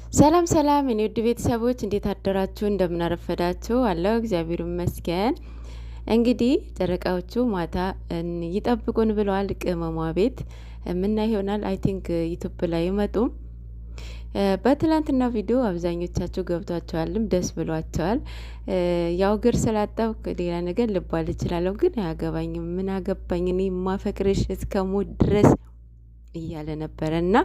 ሰላም ሰላም እኔ ውድ ቤተሰቦች እንዴት አደራችሁ? እንደምን አረፈዳችሁ? አለው እግዚአብሔር ይመስገን። እንግዲህ ጨረቃዎቹ ማታ ይጠብቁን ብለዋል። ቅመሟ ቤት ምና ይሆናል አይ ቲንክ ዩቲዩብ ላይ ይመጡ። በትላንትና ቪዲዮ አብዛኞቻችሁ ገብቷቸዋልም ደስ ብሏቸዋል። ያው እግር ስላጠብኩ ሌላ ነገር ልባል እችላለሁ፣ ግን አያገባኝም። ምን አገባኝ እኔ ማፈቅርሽ እስከ ሞት ድረስ እያለ ነበረ እና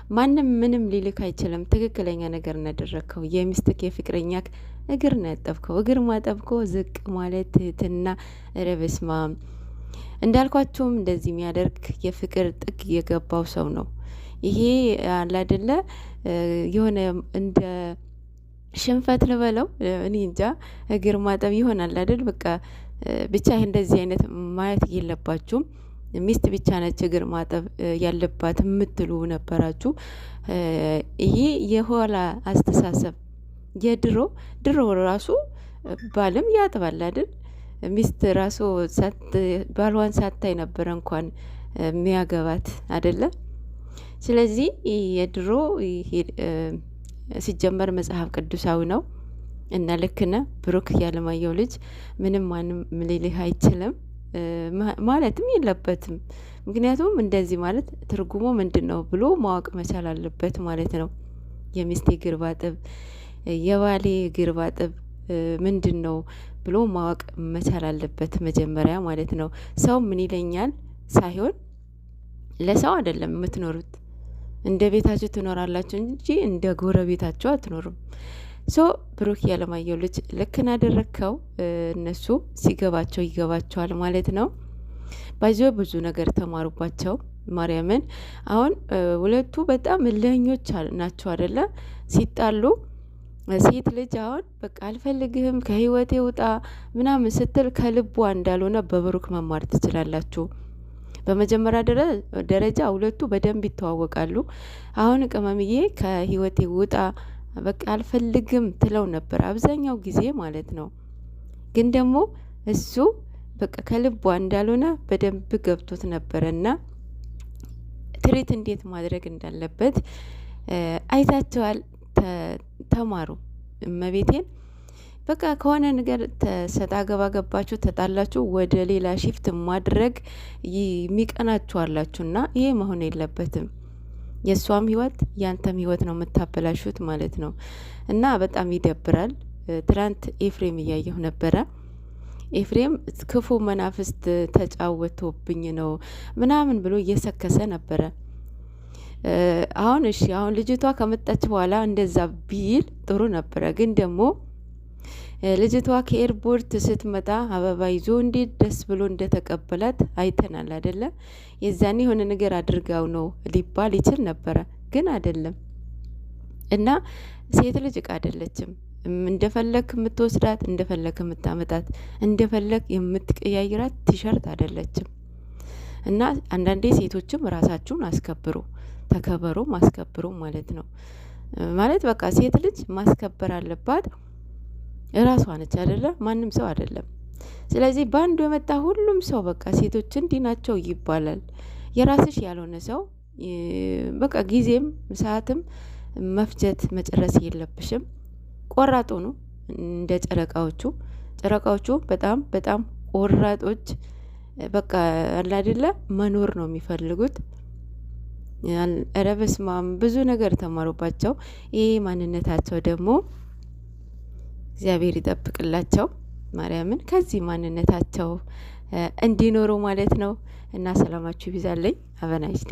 ማንም ምንም ሊልክ አይችልም። ትክክለኛ ነገር እናደረግከው የሚስትክ የፍቅረኛክ እግር ነው ያጠብከው። እግር ማጠብኮ ዝቅ ማለት ትህትና ረበስማ እንዳልኳችሁም እንደዚህ የሚያደርግ የፍቅር ጥግ የገባው ሰው ነው። ይሄ አለ አይደለ የሆነ እንደ ሽንፈት ልበለው እኔ እንጃ። እግር ማጠብ ይሆናል አይደል? በቃ ብቻ እንደዚህ አይነት ማየት የለባችሁም። ሚስት ብቻ ነች እግር ማጠብ ያለባት የምትሉ ነበራችሁ። ይሄ የኋላ አስተሳሰብ ድሮ ራሱ ባልም ያጥባል አይደል? ሚስት ራሱ ባልዋን ሳታይ ነበረ እንኳን የሚያገባት አይደለም። ስለዚህ የድሮ ሲጀመር መጽሐፍ ቅዱሳዊ ነው እና ልክ ነህ ብሩክ ያለማየሁ ልጅ ምንም ማንም ሊልህ አይችልም ማለትም የለበትም። ምክንያቱም እንደዚህ ማለት ትርጉሙ ምንድነው ብሎ ማወቅ መቻል አለበት ማለት ነው። የሚስቴ እግር ባጥብ የባሌ እግር ባጥብ ምንድነው ብሎ ማወቅ መቻል አለበት መጀመሪያ ማለት ነው። ሰው ምን ይለኛል ሳይሆን ለሰው አይደለም የምትኖሩት፣ እንደ ቤታችሁ ትኖራላችሁ እንጂ እንደ ጎረቤታችሁ አትኖሩም። ሶ ብሩክ ያለማየሁ ልጅ ልክን አደረግከው። እነሱ ሲገባቸው ይገባቸዋል ማለት ነው። ባይዞ ብዙ ነገር ተማሩባቸው ማርያምን። አሁን ሁለቱ በጣም እልህኞች ናቸው አይደለ? ሲጣሉ ሴት ልጅ አሁን በቃ አልፈልግህም ከህይወቴ ውጣ ምናምን ስትል ከልቧ እንዳልሆነ በብሩክ መማር ትችላላችሁ። በመጀመሪያ ደረጃ ሁለቱ በደንብ ይተዋወቃሉ። አሁን ቅመምዬ ከህይወቴ ውጣ በቃ አልፈልግም ትለው ነበር አብዛኛው ጊዜ ማለት ነው። ግን ደግሞ እሱ በቃ ከልቧ እንዳልሆነ በደንብ ገብቶት ነበረና ትሪት እንዴት ማድረግ እንዳለበት አይታቸዋል። ተማሩ እመቤቴን። በቃ ከሆነ ነገር ሰጣ ገባ ገባችሁ ተጣላችሁ ወደ ሌላ ሺፍት ማድረግ የሚቀናችሁ አላችሁና ይሄ መሆን የለበትም። የእሷም ህይወት ያንተም ህይወት ነው የምታበላሹት ማለት ነው። እና በጣም ይደብራል። ትናንት ኤፍሬም እያየሁ ነበረ። ኤፍሬም ክፉ መናፍስት ተጫወቶብኝ ነው ምናምን ብሎ እየሰከሰ ነበረ። አሁን እሺ አሁን ልጅቷ ከመጣች በኋላ እንደዛ ቢል ጥሩ ነበረ። ግን ደግሞ ልጅቷ ከኤርፖርት ስትመጣ አበባ ይዞ እንዴት ደስ ብሎ እንደተቀበላት አይተናል አይደለ? የዛኔ የሆነ ነገር አድርጋው ነው ሊባል ይችል ነበረ፣ ግን አይደለም። እና ሴት ልጅ እቃ አይደለችም። እንደፈለክ የምትወስዳት፣ እንደፈለክ የምታመጣት፣ እንደፈለክ የምትቀያይራት ቲሸርት አይደለችም። እና አንዳንዴ ሴቶችም ራሳችሁን አስከብሩ፣ ተከበሩ፣ ማስከብሩ ማለት ነው። ማለት በቃ ሴት ልጅ ማስከበር አለባት። እራሷ ነች አይደለ? ማንም ሰው አይደለም። ስለዚህ በአንዱ የመጣ ሁሉም ሰው በቃ ሴቶች እንዲህ ናቸው ይባላል። የራስሽ ያልሆነ ሰው በቃ ጊዜም ሰዓትም መፍጀት መጨረስ የለብሽም። ቆራጡ ነው እንደ ጨረቃዎቹ በጣም በጣም ቆራጦች በቃ አለ አይደለ? መኖር ነው የሚፈልጉት። ኧረ በስመ አብ ብዙ ነገር ተማሩባቸው። ይሄ ማንነታቸው ደግሞ እግዚአብሔር ይጠብቅላቸው ማርያምን ከዚህ ማንነታቸው እንዲኖሩ ማለት ነው። እና ሰላማችሁ ይብዛልኝ። አበናይስቴ